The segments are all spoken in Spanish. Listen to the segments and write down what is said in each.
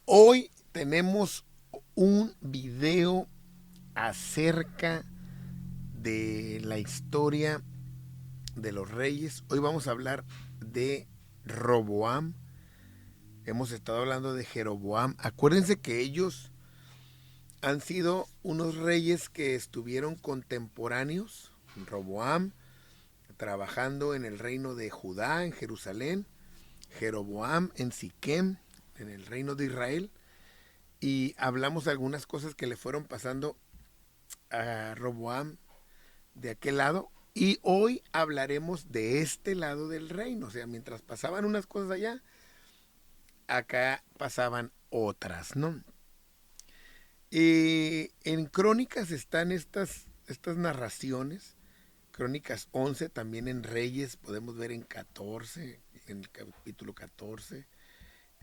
Hoy tenemos un video acerca de la historia de los reyes. Hoy vamos a hablar de Roboam. Hemos estado hablando de Jeroboam. Acuérdense que ellos han sido unos reyes que estuvieron contemporáneos. Roboam trabajando en el reino de Judá, en Jerusalén. Jeroboam en Siquem, en el reino de Israel. Y hablamos de algunas cosas que le fueron pasando a Roboam de aquel lado. Y hoy hablaremos de este lado del reino. O sea, mientras pasaban unas cosas allá, acá pasaban otras, ¿no? En Crónicas están estas narraciones. Crónicas 11, también en Reyes, podemos ver en 14, en el capítulo 14.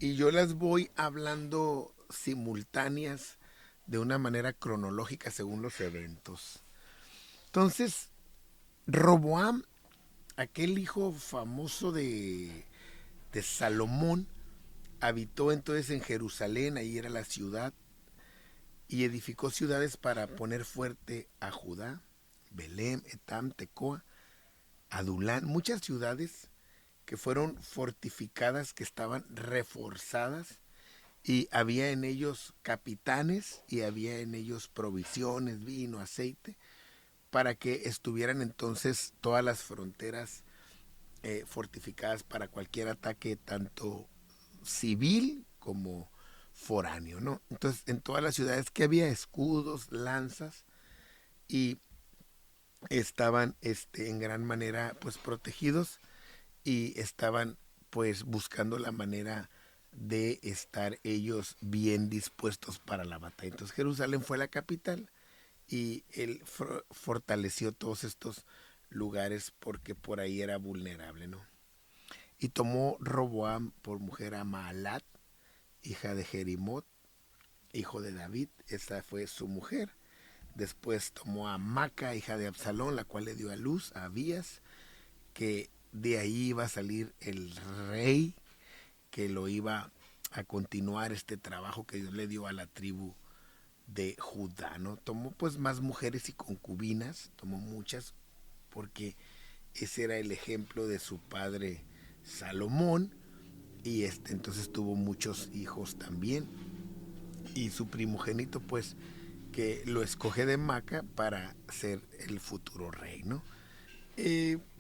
Y yo las voy hablando simultáneas de una manera cronológica según los eventos. Entonces, Roboam, aquel hijo famoso de Salomón, habitó entonces en Jerusalén, ahí era la ciudad, y edificó ciudades para poner fuerte a Judá, Belém, Etam, Tecoa, Adulán, muchas ciudades que fueron fortificadas, que estaban reforzadas, y había en ellos capitanes y había en ellos provisiones, vino, aceite, para que estuvieran entonces todas las fronteras fortificadas para cualquier ataque, tanto civil como foráneo, ¿no? Entonces, en todas las ciudades que había escudos, lanzas y estaban en gran manera pues protegidos y estaban pues buscando la manera de estar ellos bien dispuestos para la batalla. Entonces Jerusalén fue la capital y él fortaleció todos estos lugares porque por ahí era vulnerable, ¿no? Y tomó Roboam por mujer a Maalat, hija de Jerimot, hijo de David, esa fue su mujer. Después tomó a Maca, hija de Absalón, la cual le dio a luz a Abías, que de ahí iba a salir el rey que lo iba a continuar este trabajo que Dios le dio a la tribu de Judá, ¿no? Tomó pues más mujeres y concubinas, tomó muchas, porque ese era el ejemplo de su padre Salomón, y entonces tuvo muchos hijos también, y su primogénito pues que lo escoge de Maca para ser el futuro rey, ¿no?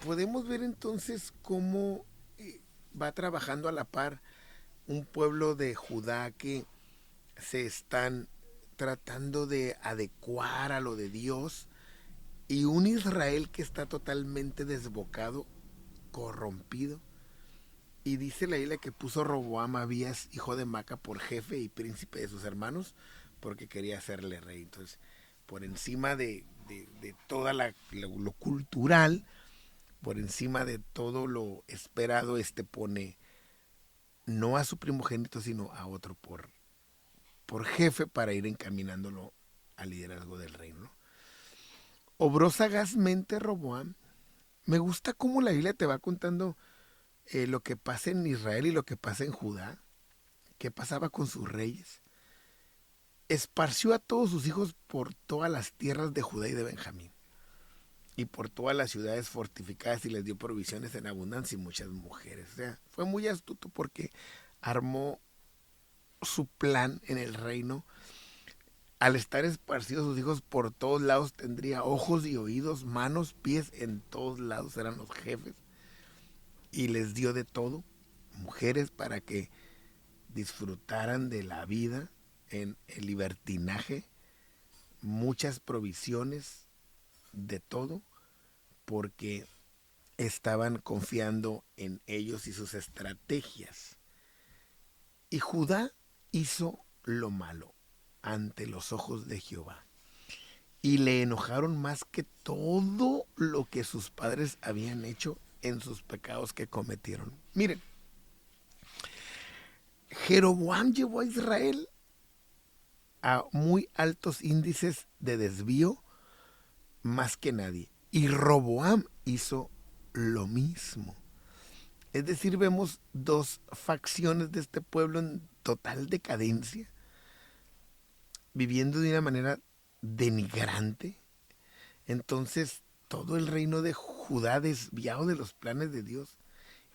Podemos ver entonces cómo va trabajando a la par un pueblo de Judá que se están tratando de adecuar a lo de Dios, y un Israel que está totalmente desbocado, corrompido. Y dice la isla que puso Roboam a Abías, hijo de Maca, por jefe y príncipe de sus hermanos, porque quería hacerle rey. Entonces, por encima de toda lo cultural, por encima de todo lo esperado, pone no a su primogénito, sino a otro por jefe para ir encaminándolo al liderazgo del reino, ¿no? Obró sagazmente Roboam. Me gusta cómo la Biblia te va contando lo que pasa en Israel y lo que pasa en Judá, qué pasaba con sus reyes. Esparció a todos sus hijos por todas las tierras de Judá y de Benjamín, y por todas las ciudades fortificadas, y les dio provisiones en abundancia y muchas mujeres. O sea, fue muy astuto porque armó su plan en el reino. Al estar esparcidos sus hijos por todos lados, tendría ojos y oídos, manos, pies, en todos lados eran los jefes, y les dio de todo, mujeres para que disfrutaran de la vida en el libertinaje, muchas provisiones, de todo, porque estaban confiando en ellos y sus estrategias. Y Judá hizo lo malo ante los ojos de Jehová, y le enojaron más que todo lo que sus padres habían hecho en sus pecados que cometieron. Miren, Jeroboam llevó a Israel a muy altos índices de desvío más que nadie. Y Roboam hizo lo mismo. Es decir, vemos dos facciones de este pueblo en total decadencia, viviendo de una manera denigrante. Entonces todo el reino de Judá desviado de los planes de Dios,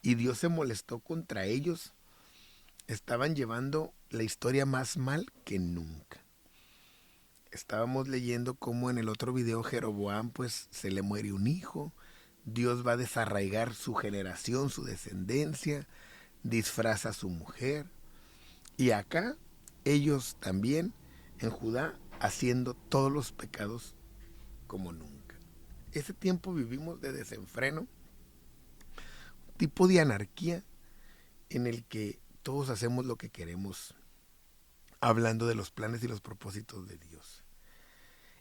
y Dios se molestó contra ellos. Estaban llevando la historia más mal que nunca. Estábamos leyendo cómo en el otro video Jeroboam pues se le muere un hijo. Dios va a desarraigar su generación, su descendencia, disfraza a su mujer. Y acá ellos también en Judá haciendo todos los pecados como nunca. Ese tiempo vivimos de desenfreno, tipo de anarquía en el que todos hacemos lo que queremos, hablando de los planes y los propósitos de Dios.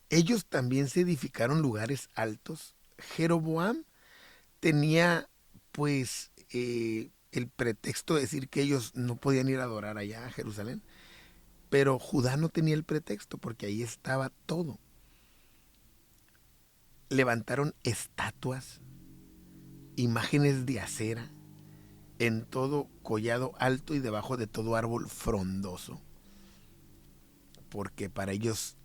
Ellos también se edificaron lugares altos. Jeroboam tenía pues el pretexto de decir que ellos no podían ir a adorar allá a Jerusalén, pero Judá no tenía el pretexto porque ahí estaba todo. Levantaron estatuas, imágenes de acera en todo collado alto y debajo de todo árbol frondoso, porque para ellos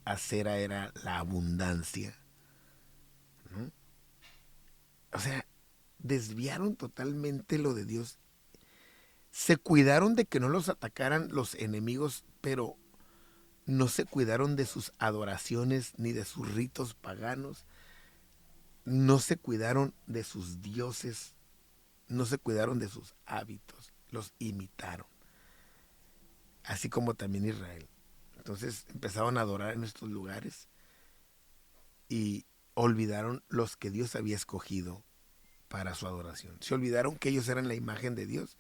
acera era la abundancia, ¿no? O sea, desviaron totalmente lo de Dios. Se cuidaron de que no los atacaran los enemigos, pero no se cuidaron de sus adoraciones ni de sus ritos paganos. No se cuidaron de sus dioses, no se cuidaron de sus hábitos, los imitaron, así como también Israel. Entonces empezaron a adorar en estos lugares y olvidaron los que Dios había escogido para su adoración. Se olvidaron que ellos eran la imagen de Dios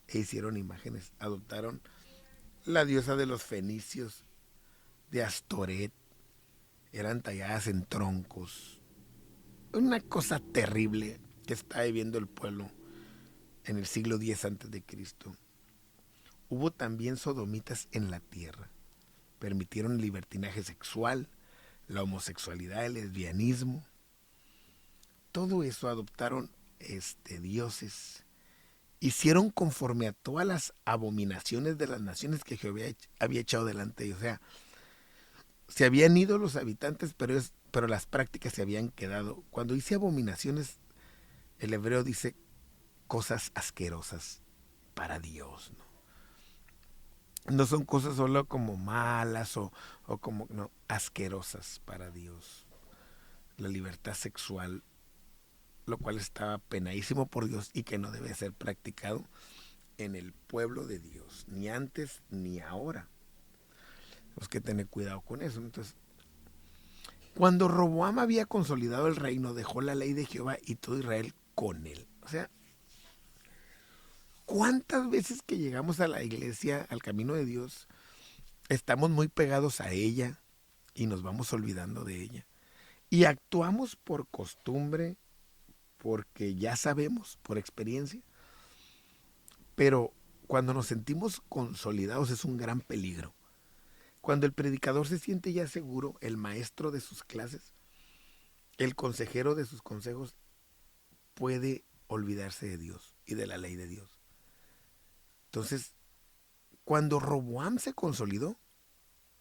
e hicieron imágenes. Adoptaron la diosa de los fenicios, de Astoret, eran talladas en troncos. Una cosa terrible que está viviendo el pueblo en el siglo X antes de Cristo. Hubo también sodomitas en la tierra. Permitieron el libertinaje sexual, la homosexualidad, el lesbianismo. Todo eso adoptaron dioses. Hicieron conforme a todas las abominaciones de las naciones que Jehová había echado delante de ellos. O sea, se habían ido los habitantes, pero las prácticas se habían quedado. Cuando dice abominaciones, el hebreo dice cosas asquerosas para Dios, ¿no? No son cosas solo como malas o como, no, asquerosas para Dios. La libertad sexual, lo cual estaba penadísimo por Dios y que no debe ser practicado en el pueblo de Dios, ni antes ni ahora. Tenemos que tener cuidado con eso. Entonces, cuando Roboam había consolidado el reino, dejó la ley de Jehová y todo Israel con él. O sea, ¿cuántas veces que llegamos a la iglesia, al camino de Dios, estamos muy pegados a ella y nos vamos olvidando de ella? Y actuamos por costumbre, porque ya sabemos, por experiencia, pero cuando nos sentimos consolidados es un gran peligro. Cuando el predicador se siente ya seguro, el maestro de sus clases, el consejero de sus consejos, puede olvidarse de Dios y de la ley de Dios. Entonces, cuando Roboam se consolidó,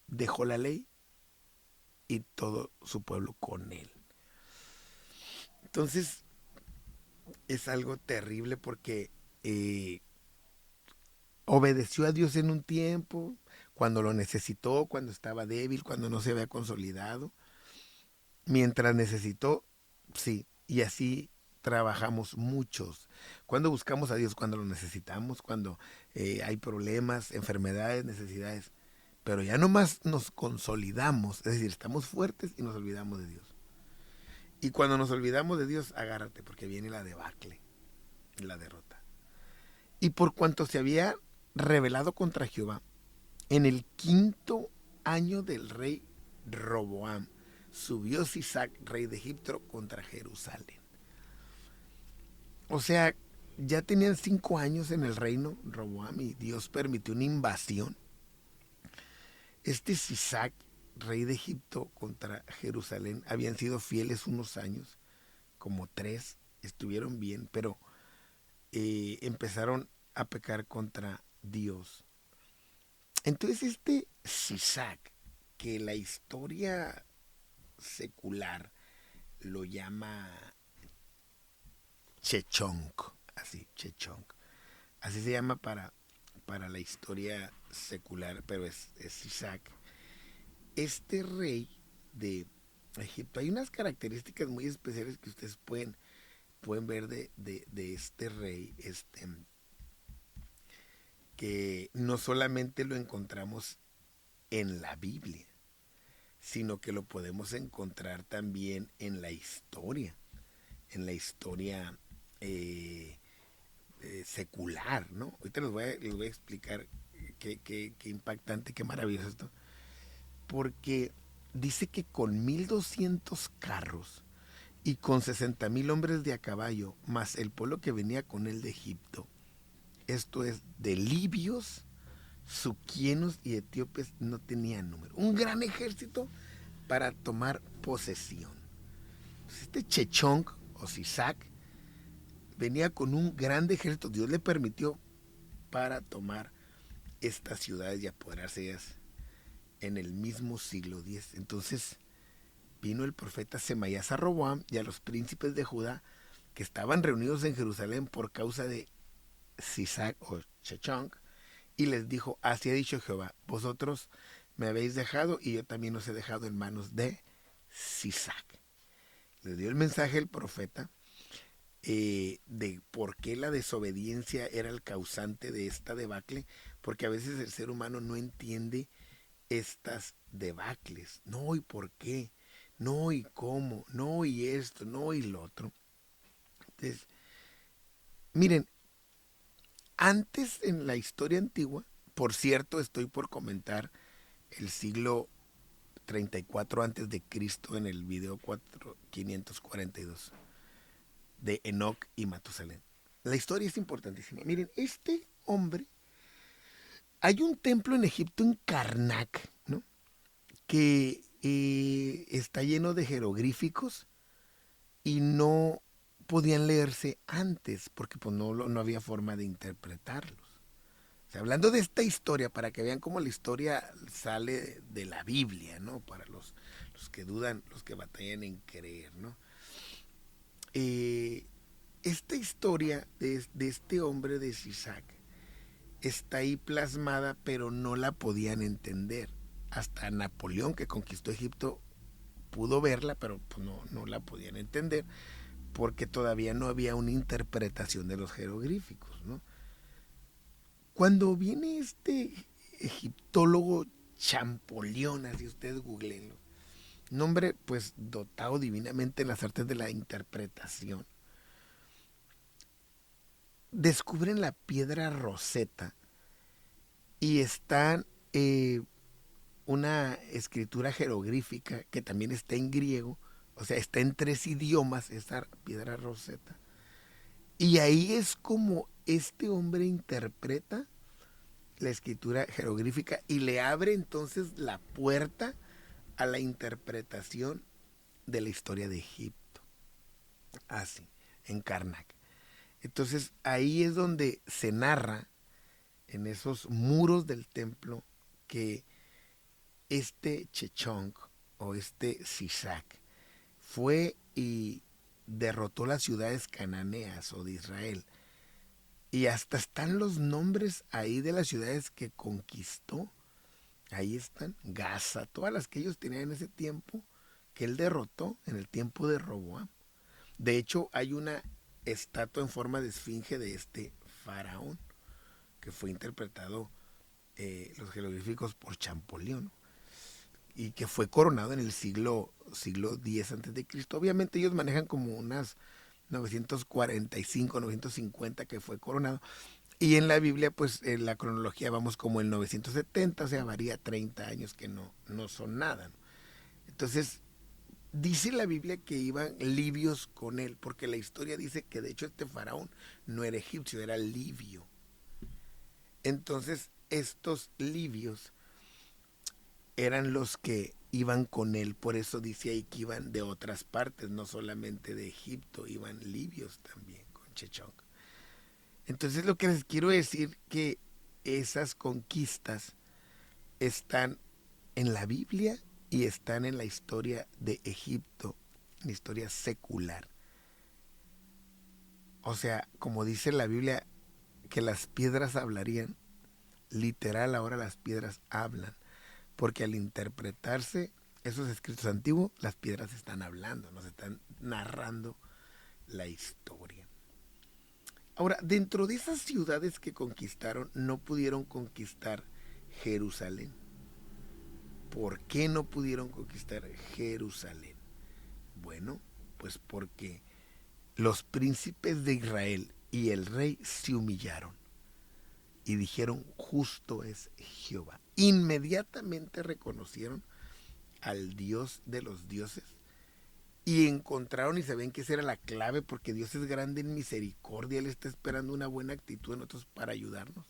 dejó la ley y todo su pueblo con él. Entonces, es algo terrible porque eh, obedeció a Dios en un tiempo, cuando lo necesitó, cuando estaba débil, cuando no se había consolidado. Mientras necesitó, sí, y así trabajamos muchos. Cuando buscamos a Dios, cuando lo necesitamos, cuando hay problemas, enfermedades, necesidades. Pero ya nomás nos consolidamos, es decir, estamos fuertes y nos olvidamos de Dios. Y cuando nos olvidamos de Dios, agárrate, porque viene la debacle, la derrota. Y por cuanto se había rebelado contra Jehová, en el quinto año del rey Roboam, subió Sisac, rey de Egipto, contra Jerusalén. O sea, ya tenían 5 años en el reino Roboam y Dios permitió una invasión. Sisac, rey de Egipto, contra Jerusalén, habían sido fieles unos años, como 3, estuvieron bien, pero empezaron a pecar contra Dios. Entonces este Sisac, que la historia secular lo llama Chechonk, así, Chechonk. Así se llama para la historia secular, pero es Sisac. Este rey de Egipto, hay unas características muy especiales que ustedes pueden ver de este rey, que no solamente lo encontramos en la Biblia, sino que lo podemos encontrar también en la historia eh, secular, ¿no? Ahorita les voy a explicar qué impactante, qué maravilloso esto, porque dice que con 1200 carros y con 60,000 hombres de a caballo, más el pueblo que venía con él de Egipto, esto es, de libios, suquienos y etíopes, no tenían número. Un gran ejército para tomar posesión. Este Chechonk o Sisac venía con un gran ejército. Dios le permitió para tomar estas ciudades y apoderarse de ellas en el mismo siglo X. Entonces vino el profeta Semaías a Roboam y a los príncipes de Judá que estaban reunidos en Jerusalén por causa de Sisac o Chechonk, y les dijo: así ha dicho Jehová, vosotros me habéis dejado y yo también os he dejado en manos de Sisac. Les dio el mensaje el profeta de por qué la desobediencia era el causante de esta debacle, porque a veces el ser humano no entiende estas debacles. No, ¿y por qué? No, ¿y cómo? No, ¿y esto? No, ¿y lo otro? Entonces, miren, antes en la historia antigua, por cierto, estoy por comentar el siglo 34 antes de Cristo en el video 542 de Enoch y Matusalén. La historia es importantísima. Miren, este hombre, hay un templo en Egipto, en Karnak, ¿no? Que está lleno de jeroglíficos y no podían leerse antes porque pues no había forma de interpretarlos. O sea, hablando de esta historia, para que vean cómo la historia sale de la Biblia, ¿no? Para los que dudan, los que batallan en creer, ¿no? Eh, esta historia de este hombre de Sisac está ahí plasmada, pero no la podían entender. Hasta Napoleón, que conquistó Egipto, pudo verla, pero pues no la podían entender, porque todavía no había una interpretación de los jeroglíficos, ¿no? Cuando viene este egiptólogo Champollion, así ustedes googleenlo, nombre pues dotado divinamente en las artes de la interpretación, descubren la piedra Rosetta y están una escritura jeroglífica que también está en griego, o sea, está en 3 idiomas esa piedra Rosetta. Y ahí es como este hombre interpreta la escritura jeroglífica y le abre entonces la puerta a la interpretación de la historia de Egipto. Así, en Karnak. Entonces ahí es donde se narra en esos muros del templo que este Chechonk o este Sisac fue y derrotó las ciudades cananeas o de Israel. Y hasta están los nombres ahí de las ciudades que conquistó. Ahí están. Gaza, todas las que ellos tenían en ese tiempo, que él derrotó en el tiempo de Roboam. De hecho, hay una estatua en forma de esfinge de este faraón, que fue interpretado los jeroglíficos por Champollion, ¿no? Y que fue coronado en el siglo X antes de Cristo. Obviamente ellos manejan como unas 945, 950 que fue coronado. Y en la Biblia, pues en la cronología vamos como el 970, o sea, varía 30 años que no son nada, ¿no? Entonces, dice la Biblia que iban libios con él, porque la historia dice que de hecho este faraón no era egipcio, era libio. Entonces, estos libios eran los que iban con él, por eso dice ahí que iban de otras partes, no solamente de Egipto, iban libios también con Chechonk. Entonces lo que les quiero decir que esas conquistas están en la Biblia y están en la historia de Egipto, en la historia secular. O sea, como dice la Biblia, que las piedras hablarían, literal ahora las piedras hablan, porque al interpretarse esos escritos antiguos, las piedras están hablando, nos están narrando la historia. Ahora, dentro de esas ciudades que conquistaron, no pudieron conquistar Jerusalén. ¿Por qué no pudieron conquistar Jerusalén? Bueno, pues porque los príncipes de Israel y el rey se humillaron y dijeron, justo es Jehová. Inmediatamente reconocieron al Dios de los dioses y encontraron y se ven que esa era la clave, porque Dios es grande en misericordia, Él está esperando una buena actitud en nosotros para ayudarnos.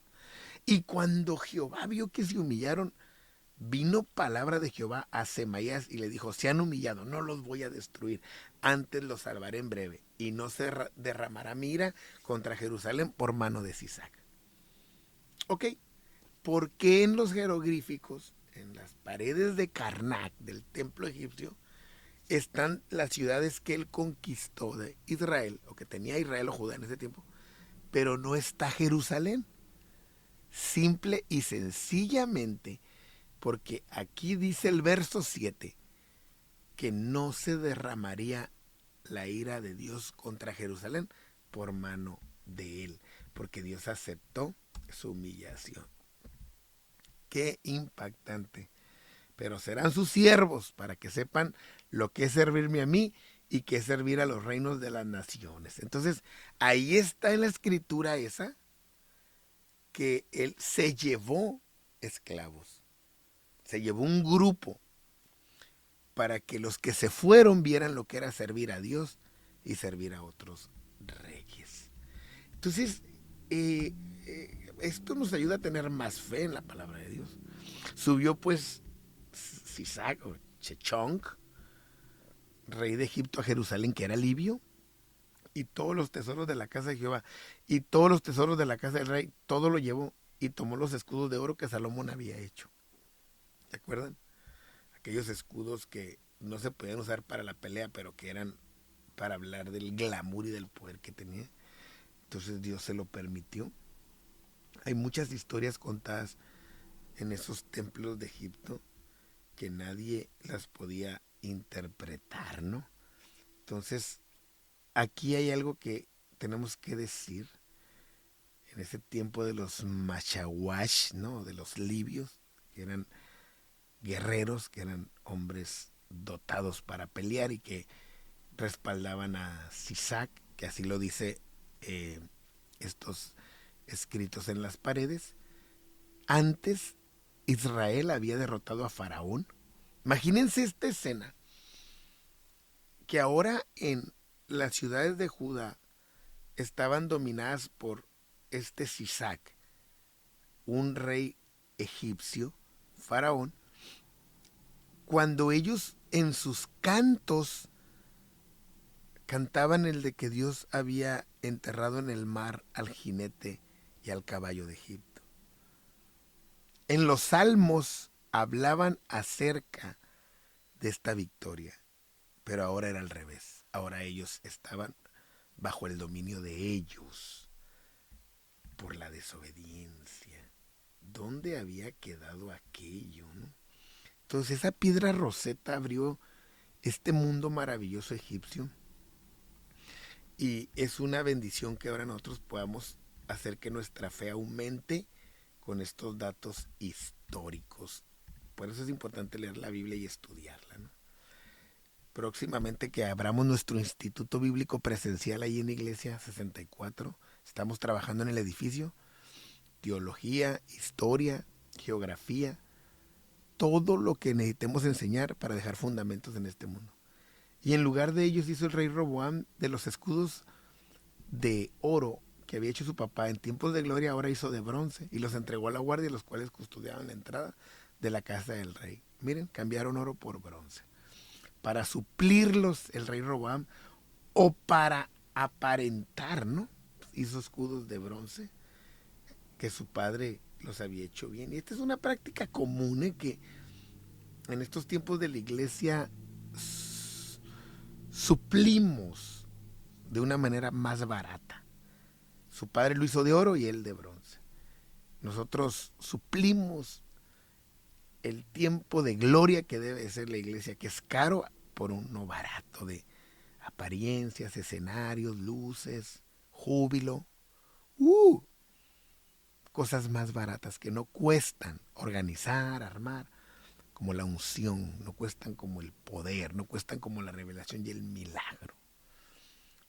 Y cuando Jehová vio que se humillaron, vino palabra de Jehová a Semaías y le dijo, se han humillado, no los voy a destruir, antes los salvaré en breve, y no se derramará mi ira contra Jerusalén por mano de Sisac. Ok, ¿por qué en los jeroglíficos, en las paredes de Karnak, del templo egipcio, están las ciudades que él conquistó de Israel, o que tenía Israel o Judá en ese tiempo, pero no está Jerusalén? Simple y sencillamente porque aquí dice el verso 7 que no se derramaría la ira de Dios contra Jerusalén por mano de él, porque Dios aceptó su humillación. Qué impactante. Pero serán sus siervos para que sepan lo que es servirme a mí y que es servir a los reinos de las naciones. Entonces, ahí está en la escritura esa que él se llevó esclavos. Se llevó un grupo para que los que se fueron vieran lo que era servir a Dios y servir a otros reyes. Entonces, esto nos ayuda a tener más fe en la palabra de Dios. Subió pues Sisac o Chechonk, rey de Egipto, a Jerusalén, que era libio, y todos los tesoros de la casa de Jehová y todos los tesoros de la casa del rey, todo lo llevó y tomó los escudos de oro que Salomón había hecho. ¿Se acuerdan? Aquellos escudos que no se podían usar para la pelea, pero que eran para hablar del glamour y del poder que tenía. Entonces Dios se lo permitió. Hay muchas historias contadas en esos templos de Egipto que nadie las podía interpretar, ¿no? Entonces, aquí hay algo que tenemos que decir. En ese tiempo de los machawash, ¿no? De los libios, que eran guerreros, que eran hombres dotados para pelear y que respaldaban a Sisac, que así lo dice estos escritos en las paredes. Antes Israel había derrotado a Faraón. Imagínense esta escena, que ahora en las ciudades de Judá estaban dominadas por este Sisac, un rey egipcio, Faraón, cuando ellos en sus cantos cantaban el de que Dios había enterrado en el mar al jinete y al caballo de Egipto. En los salmos hablaban acerca de esta victoria, pero ahora era al revés. Ahora ellos estaban bajo el dominio de ellos por la desobediencia. ¿Dónde había quedado aquello, no? Entonces esa piedra Rosetta abrió este mundo maravilloso egipcio y es una bendición que ahora nosotros podamos hacer que nuestra fe aumente con estos datos históricos. Por eso es importante leer la Biblia y estudiarla, ¿no? Próximamente que abramos nuestro instituto bíblico presencial ahí en Iglesia 64. Estamos trabajando en el edificio. Teología, historia, geografía, todo lo que necesitemos enseñar para dejar fundamentos en este mundo. Y en lugar de ellos hizo el rey Roboam de los escudos de oro que había hecho su papá en tiempos de gloria, ahora hizo de bronce y los entregó a la guardia, los cuales custodiaban la entrada de la casa del rey. Miren, cambiaron oro por bronce. Para suplirlos el rey Roboam, o para aparentar, ¿no? Hizo escudos de bronce que su padre los había hecho bien. Y esta es una práctica común, que en estos tiempos de la iglesia suplimos de una manera más barata. Su padre lo hizo de oro y él de bronce. Nosotros suplimos el tiempo de gloria que debe ser la iglesia, que es caro, por uno barato de apariencias, escenarios, luces, júbilo. Uh, Cosas más baratas que no cuestan organizar, armar, como la unción, no cuestan como el poder, no cuestan como la revelación y el milagro.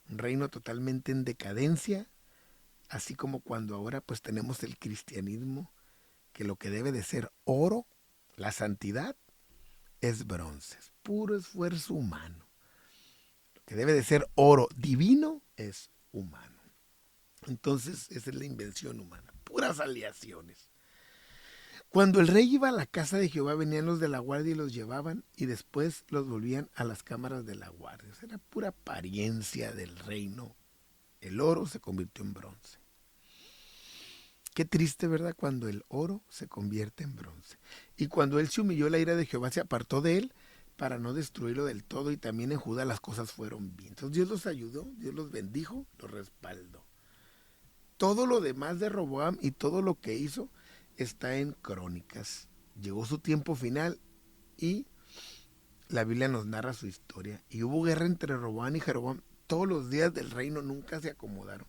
Un reino totalmente en decadencia, así como cuando ahora pues tenemos el cristianismo, que lo que debe de ser oro, la santidad, es bronce, es puro esfuerzo humano. Lo que debe de ser oro divino es humano. Entonces esa es la invención humana, puras aleaciones. Cuando el rey iba a la casa de Jehová, venían los de la guardia y los llevaban, y después los volvían a las cámaras de la guardia. O sea, era pura apariencia del reino. El oro se convirtió en bronce. Qué triste, ¿verdad? Cuando el oro se convierte en bronce. Y cuando él se humilló, la ira de Jehová se apartó de él para no destruirlo del todo. Y también en Judá las cosas fueron bien. Entonces Dios los ayudó, Dios los bendijo, los respaldó. Todo lo demás de Roboam y todo lo que hizo está en Crónicas. Llegó su tiempo final y la Biblia nos narra su historia. Y hubo guerra entre Roboam y Jeroboam. Todos los días del reino nunca se acomodaron.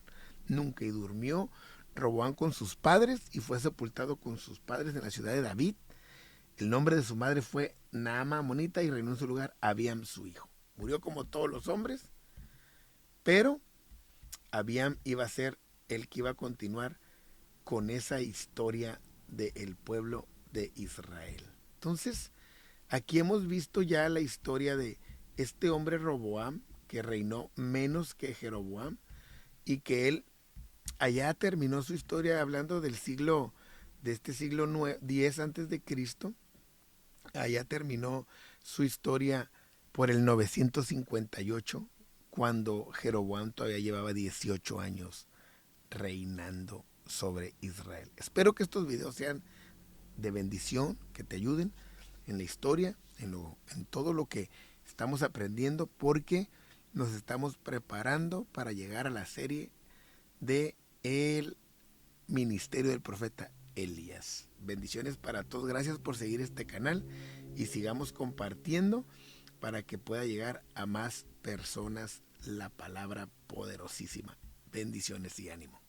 Nunca. Y durmió Roboam con sus padres y fue sepultado con sus padres en la ciudad de David. El nombre de su madre fue Naama Amonita y reinó en su lugar Abiam su hijo. Murió como todos los hombres, pero Abiam iba a ser el que iba a continuar con esa historia del pueblo de Israel. Entonces, aquí hemos visto ya la historia de este hombre Roboam, que reinó menos que Jeroboam, y que él allá terminó su historia hablando de este siglo 10 antes de Cristo. Allá terminó su historia por el 958, cuando Jeroboam todavía llevaba 18 años reinando sobre Israel. Espero que estos videos sean de bendición, que te ayuden en la historia, en todo lo que estamos aprendiendo, porque nos estamos preparando para llegar a la serie de el ministerio del profeta Elías. Bendiciones para todos, gracias por seguir este canal y sigamos compartiendo para que pueda llegar a más personas la palabra poderosísima. Bendiciones y ánimo.